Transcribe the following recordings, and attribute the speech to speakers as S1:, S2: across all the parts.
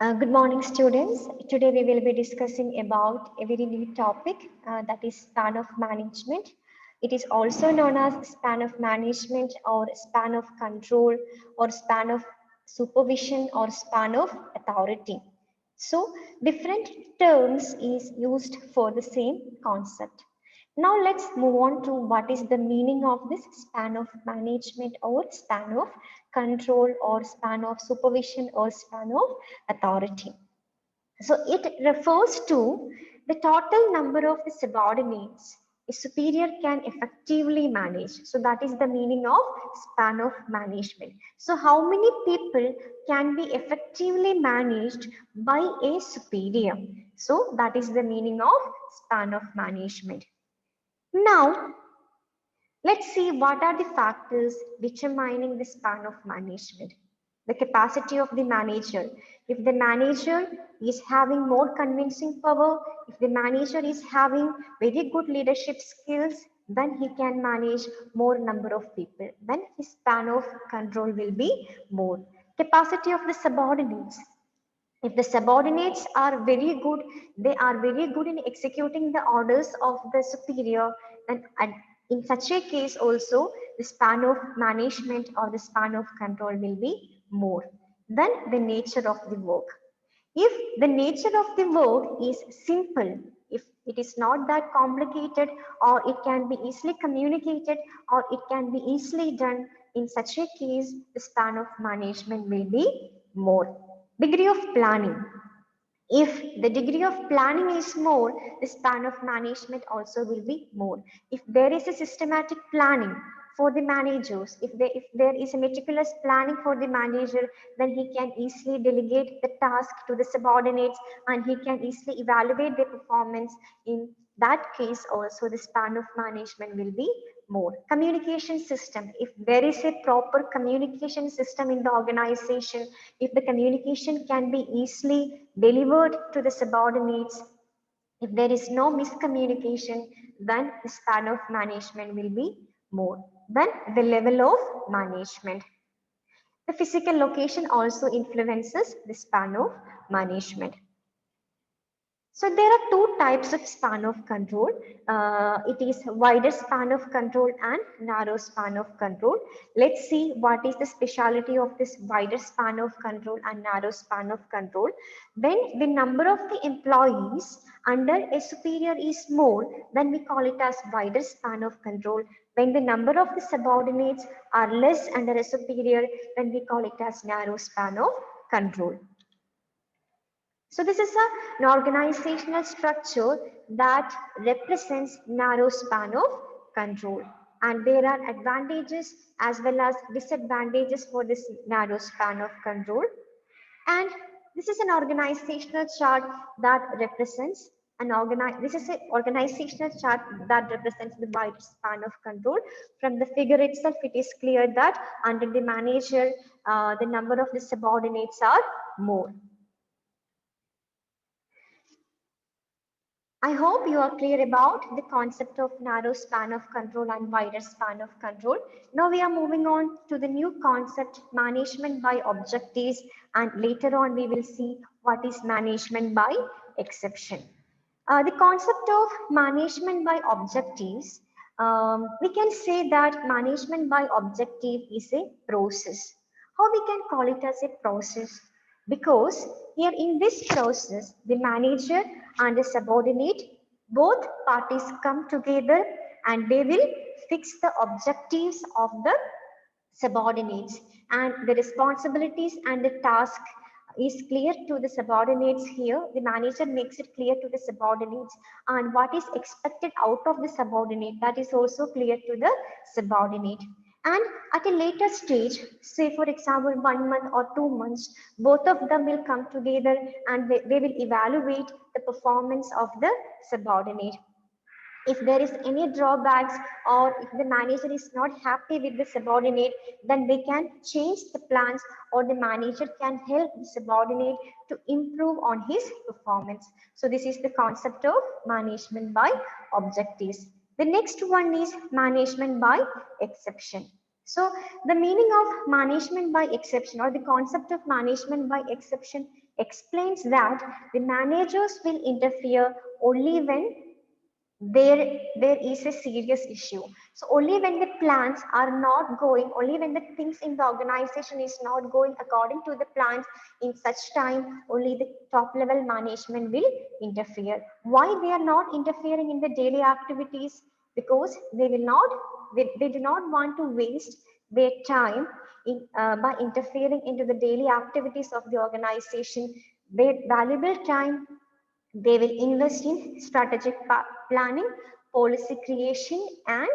S1: Good morning, students. Today we will be discussing about a very new topic that is span of management. It is also known as span of management or span of control or span of supervision or span of authority. So different terms is used for the same concept. Now let's move on to what is the meaning of this span of management or span of control or span of supervision or span of authority. So it refers to the total number of the subordinates a superior can effectively manage. So that is the meaning of span of management. So how many people can be effectively managed by a superior? So that is the meaning of span of management. Now, let's see what are the factors determining the span of management. The capacity of the manager. If the manager is having more convincing power, if the manager is having very good leadership skills, then he can manage more number of people. Then his span of control will be more. Capacity of the subordinates. If the subordinates are very good, they are very good in executing the orders of the superior, then in such a case also the span of management or the span of control will be more than the nature of the work. If the nature of the work is simple, if it is not that complicated, or it can be easily communicated, or it can be easily done, in such a case, the span of management will be more. Degree of planning. If the degree of planning is more, the span of management also will be more. If there is a systematic planning for the managers, if there is a meticulous planning for the manager, then he can easily delegate the task to the subordinates and he can easily evaluate their performance. In that case also the span of management will be more. Communication system. If there is a proper communication system in the organization, if the communication can be easily delivered to the subordinates, if there is no miscommunication, then the span of management will be more than the level of management. The physical location also influences the span of management. So there are two types of span of control. It is wider span of control and narrow span of control. Let's see what is the speciality of this wider span of control and narrow span of control. When the number of the employees under a superior is more, then we call it as wider span of control. When the number of the subordinates are less under a superior, then we call it as narrow span of control. So this is an organizational structure that represents narrow span of control. And there are advantages as well as disadvantages for this narrow span of control. And this is an organizational chart that represents this is an organizational chart that represents the wide span of control. From the figure itself, it is clear that under the manager, the number of the subordinates are more. I hope you are clear about the concept of narrow span of control and wider span of control. Now we are moving on to the new concept, management by objectives, and later on we will see what is management by exception. The concept of management by objectives, we can say that management by objective is a process. How we can call it as a process? Because here in this process, the manager and the subordinate, both parties come together and they will fix the objectives of the subordinates, and the responsibilities and the task is clear to the subordinates. Here the manager makes it clear to the subordinates, and what is expected out of the subordinate, that is also clear to the subordinate. And at a later stage, say for example 1 month or 2 months, both of them will come together and they will evaluate the performance of the subordinate. If there is any drawbacks or if the manager is not happy with the subordinate, then they can change the plans, or the manager can help the subordinate to improve on his performance. So this is the concept of management by objectives. The next one is management by exception. So the meaning of management by exception, or the concept of management by exception, explains that the managers will interfere only when there is a serious issue. So only when the plans are not going, only when the things in the organization is not going according to the plans, in such time only the top level management will interfere. Why they are not interfering in the daily activities? Because they will not, they do not want to waste their time by interfering into the daily activities of the organization. Their valuable time they will invest in strategic planning, policy creation, and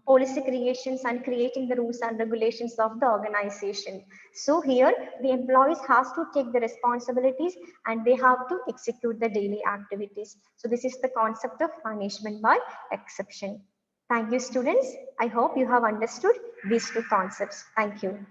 S1: policy creations and creating the rules and regulations of the organization. So here the employees has to take the responsibilities and they have to execute the daily activities. So this is the concept of management by exception. Thank you, students. I hope you have understood these two concepts. Thank you.